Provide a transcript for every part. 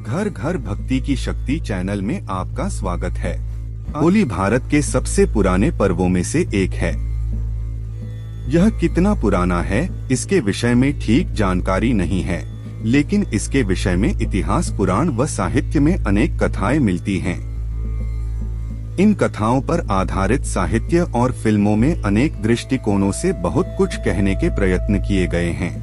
घर घर भक्ति की शक्ति चैनल में आपका स्वागत है। होली भारत के सबसे पुराने पर्वों में से एक है। यह कितना पुराना है इसके विषय में ठीक जानकारी नहीं है, लेकिन इसके विषय में इतिहास, पुराण व साहित्य में अनेक कथाएं मिलती हैं। इन कथाओं पर आधारित साहित्य और फिल्मों में अनेक दृष्टिकोणों से बहुत कुछ कहने के प्रयत्न किए गए हैं,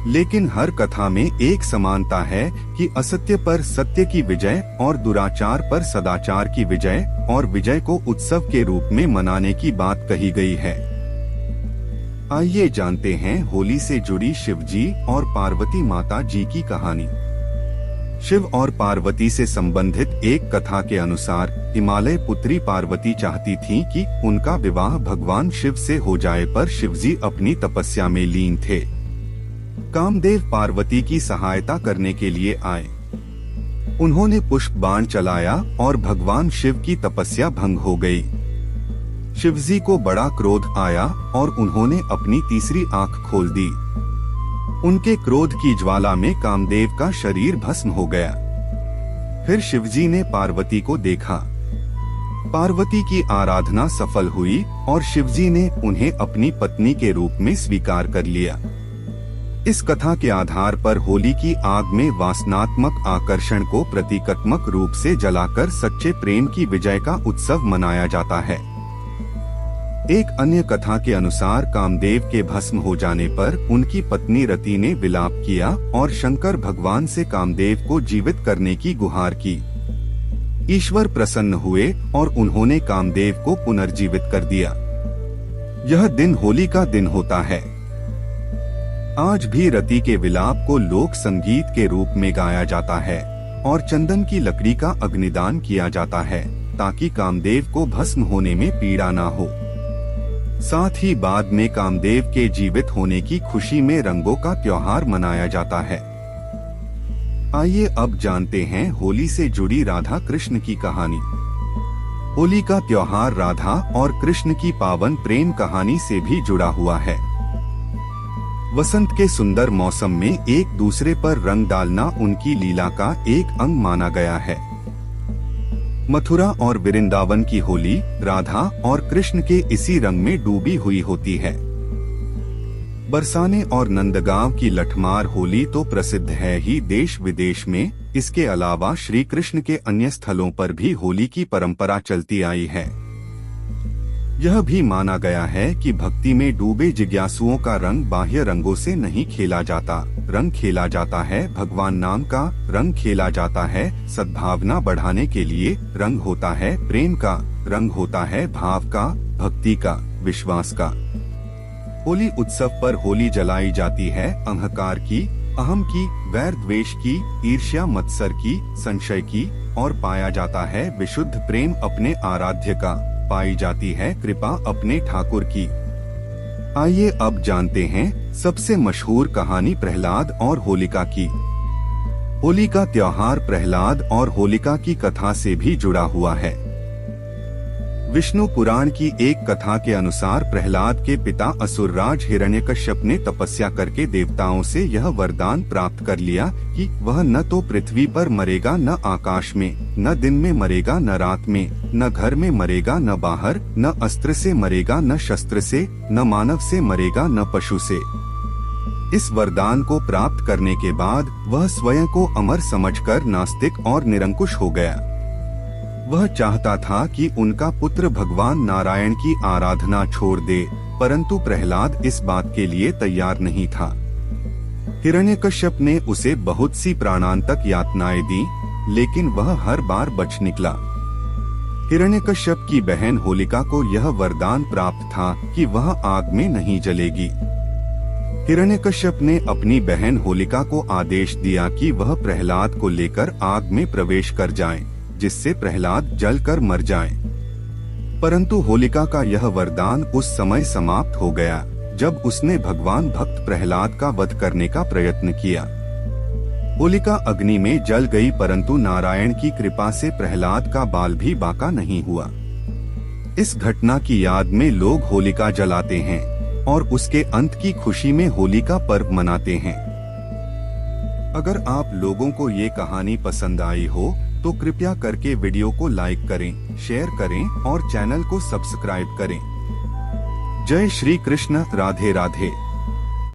लेकिन हर कथा में एक समानता है कि असत्य पर सत्य की विजय और दुराचार पर सदाचार की विजय और विजय को उत्सव के रूप में मनाने की बात कही गई है। आइए जानते हैं होली से जुड़ी शिव जी और पार्वती माता जी की कहानी। शिव और पार्वती से संबंधित एक कथा के अनुसार हिमालय पुत्री पार्वती चाहती थी कि उनका विवाह भगवान शिव से हो जाए, पर शिवजी अपनी तपस्या में लीन थे। कामदेव पार्वती की सहायता करने के लिए आए। उन्होंने पुष्प बाण चलाया और भगवान शिव की तपस्या भंग हो गई। शिवजी को बड़ा क्रोध आया और उन्होंने अपनी तीसरी आंख खोल दी। उनके क्रोध की ज्वाला में कामदेव का शरीर भस्म हो गया। फिर शिवजी ने पार्वती को देखा। पार्वती की आराधना सफल हुई और शिवजी ने उन्हें अपनी पत्नी के रूप में स्वीकार कर लिया। इस कथा के आधार पर होली की आग में वासनात्मक आकर्षण को प्रतीकात्मक रूप से जलाकर सच्चे प्रेम की विजय का उत्सव मनाया जाता है। एक अन्य कथा के अनुसार कामदेव के भस्म हो जाने पर उनकी पत्नी रति ने विलाप किया और शंकर भगवान से कामदेव को जीवित करने की गुहार की। ईश्वर प्रसन्न हुए और उन्होंने कामदेव को पुनर्जीवित कर दिया। यह दिन होली का दिन होता है। आज भी रति के विलाप को लोक संगीत के रूप में गाया जाता है और चंदन की लकड़ी का अग्निदान किया जाता है ताकि कामदेव को भस्म होने में पीड़ा ना हो। साथ ही बाद में कामदेव के जीवित होने की खुशी में रंगों का त्योहार मनाया जाता है। आइए अब जानते हैं होली से जुड़ी राधा कृष्ण की कहानी। होली का त्योहार राधा और कृष्ण की पावन प्रेम कहानी से भी जुड़ा हुआ है। वसंत के सुंदर मौसम में एक दूसरे पर रंग डालना उनकी लीला का एक अंग माना गया है। मथुरा और वृंदावन की होली राधा और कृष्ण के इसी रंग में डूबी हुई होती है। बरसाने और नंदगांव की लठमार होली तो प्रसिद्ध है ही देश विदेश में। इसके अलावा श्री कृष्ण के अन्य स्थलों पर भी होली की परंपरा चलती आई है। यह भी माना गया है कि भक्ति में डूबे जिज्ञासुओं का रंग बाह्य रंगों से नहीं खेला जाता। रंग खेला जाता है भगवान नाम का। रंग खेला जाता है सद्भावना बढ़ाने के लिए। रंग होता है प्रेम का। रंग होता है भाव का, भक्ति का, विश्वास का। होली उत्सव पर होली जलाई जाती है अहंकार की, अहम की, वैर द्वेष की, ईर्ष्या मत्सर की, संशय की, और पाया जाता है विशुद्ध प्रेम अपने आराध्य का। पाई जाती है कृपा अपने ठाकुर की। आइए अब जानते हैं सबसे मशहूर कहानी प्रहलाद और होलिका की। होली का त्योहार प्रहलाद और होलिका की कथा से भी जुड़ा हुआ है। विष्णु पुराण की एक कथा के अनुसार प्रहलाद के पिता असुरराज हिरण्यकश्यप ने तपस्या करके देवताओं से यह वरदान प्राप्त कर लिया कि वह न तो पृथ्वी पर मरेगा, न आकाश में, न दिन में मरेगा, न रात में, न घर में मरेगा, न बाहर, न अस्त्र से मरेगा, न शस्त्र से, न मानव से मरेगा, न पशु से। इस वरदान को प्राप्त करने के बाद वह स्वयं को अमर समझकर नास्तिक और निरंकुश हो गया। वह चाहता था कि उनका पुत्र भगवान नारायण की आराधना छोड़ दे, परंतु प्रहलाद इस बात के लिए तैयार नहीं था। हिरण्यकश्यप ने उसे बहुत सी प्राणांतक यातनाएं दी, लेकिन वह हर बार बच निकला। हिरण्यकश्यप की बहन होलिका को यह वरदान प्राप्त था कि वह आग में नहीं जलेगी। हिरण्यकश्यप ने अपनी बहन होलिका को आदेश दिया कि वह प्रहलाद को लेकर आग में प्रवेश कर जाए, जिससे प्रहलाद जलकर मर जाए। परंतु होलिका का यह वरदान उस समय समाप्त हो गया जब उसने भगवान भक्त प्रहलाद का वध करने का प्रयत्न किया। होलिका अग्नि में जल गई, परंतु नारायण की कृपा से प्रहलाद का बाल भी बाका नहीं हुआ। इस घटना की याद में लोग होलिका जलाते हैं और उसके अंत की खुशी में होली का पर्व मनाते हैं। अगर आप लोगों को ये कहानी पसंद आई हो तो कृपया करके वीडियो को लाइक करें, शेयर करें और चैनल को सब्सक्राइब करें। जय श्री कृष्ण। राधे राधे।